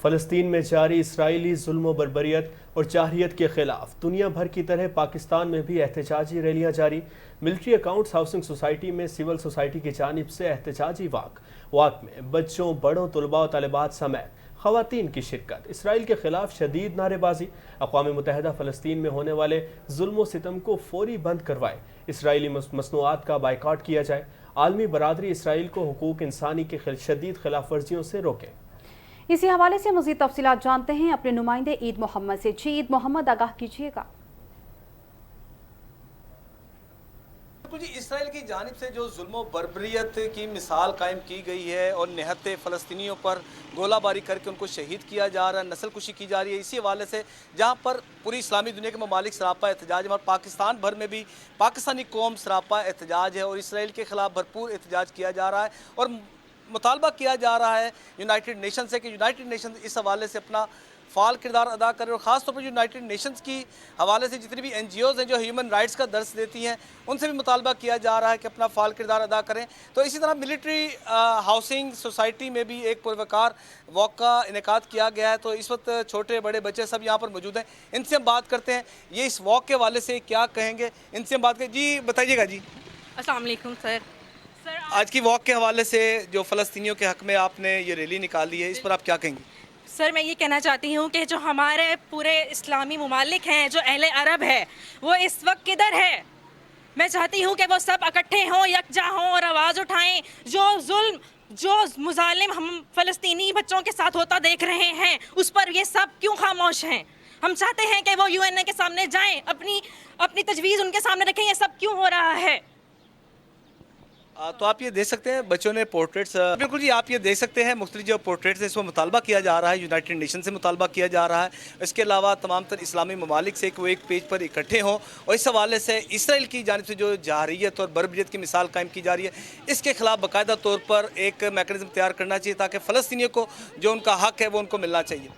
फ़लस्तीन में जारी इसराइली जुल्म बर्बरियत और जाहिलियत के खिलाफ दुनिया भर की तरह पाकिस्तान में भी एहतजाजी रैलियां जारी। मिलिट्री अकाउंट्स हाउसिंग सोसाइटी में सिविल सोसाइटी की जानिब से एहतजाजी वाक में बच्चों, बड़ों, तलबा और तालिबात समेत ख़वातीन की शिरकत। इसराइल के खिलाफ शदीद नारेबाजी। अक़वाम मुत्तहिदा फ़लस्तीन में होने वाले जुल्म सितम को फौरी बंद करवाए, इसराइली मसनूआत का बाइकाट किया जाए, आलमी बरादरी इसराइल को हुकूक इंसानी की शदीद खिलाफ वर्जियों से रोके। इसी हवाले से मज़ीद तफसीलात जानते हैं अपने नुमाइंदे ईद मोहम्मद से। जी ईद मोहम्मद, आगाह कीजिएगा। जी, इसराइल की जानिब से जो जुल्म बर्बरियत की मिसाल कायम की गई है और निहत्ते फ़लस्तीनियों पर गोलाबारी करके उनको शहीद किया जा रहा है, नस्लकुशी की जा रही है, इसी हवाले से जहाँ पर पूरी इस्लामी दुनिया के ममालिक सरापा एहतजाज है और पाकिस्तान भर में भी पाकिस्तानी कौम सरापा एहतजाज है और इसराइल के ख़िलाफ़ भरपूर एहतजाज किया जा रहा है और मुतालबा किया जा रहा है यूनाइटेड नेशन से कि यूनाइटेड नेशन इस हवाले से अपना फ़ाल किरदार अदा करें और ख़ास तौर पर यूनाइटेड नेशंस की हवाले से जितनी भी NGOs हैं जो ह्यूमन राइट्स का दर्स देती हैं उनसे भी मुतालबा किया जा रहा है कि अपना फ़ाल किरदार अदा करें। तो इसी तरह मिलिट्री हाउसिंग सोसाइटी में भी एक पुरवकार वॉक का इनेकाद किया गया है। तो इस वक्त छोटे बड़े बच्चे सब यहाँ पर मौजूद हैं, इनसे हम बात करते हैं ये इस वॉक के हवाले से क्या कहेंगे, इनसे हम बात करें। जी बताइएगा। जी अस्सलाम वालेकुम सर। आज की वॉक के हवाले से जो फ़लस्तीनियों के हक़ में आपने ये रैली निकाली है, इस पर आप क्या कहेंगे? सर मैं ये कहना चाहती हूँ कि जो हमारे पूरे इस्लामी ममालिक हैं, जो अहले अरब है, वो इस वक्त किधर है। मैं चाहती हूँ कि वो सब इकट्ठे हों, यकजा हों और आवाज़ उठाएं। जो मुजालिम हम फ़लस्तीनी बच्चों के साथ होता देख रहे हैं, उस पर ये सब क्यों खामोश हैं। हम चाहते हैं कि वो UN के सामने जाएं, अपनी तजवीज़ उनके सामने रखें, ये सब क्यों हो रहा है। तो आप ये देख सकते हैं बच्चों ने पोर्ट्रेट्स, बिल्कुल जी आप ये देख सकते हैं मुख्तलिफ जो पोर्ट्रेट्स हैं इसमें मुतालबा किया जा रहा है, यूनाइटेड नेशन से मुतालबा किया जा रहा है। इसके अलावा तमाम तर इस्लामी ममालिक से वो एक पेज पर इकट्ठे हों और इस हवाले से इसराइल की जानिब से जो जाहिलियत और बर्बरियत की मिसाल कायम की जा रही है, इसके खिलाफ बाकायदा तौर पर एक मैकेनिज़्म तैयार करना चाहिए ताकि फ़लस्तीनियों को जो उनका हक़ है वो उनको मिलना चाहिए।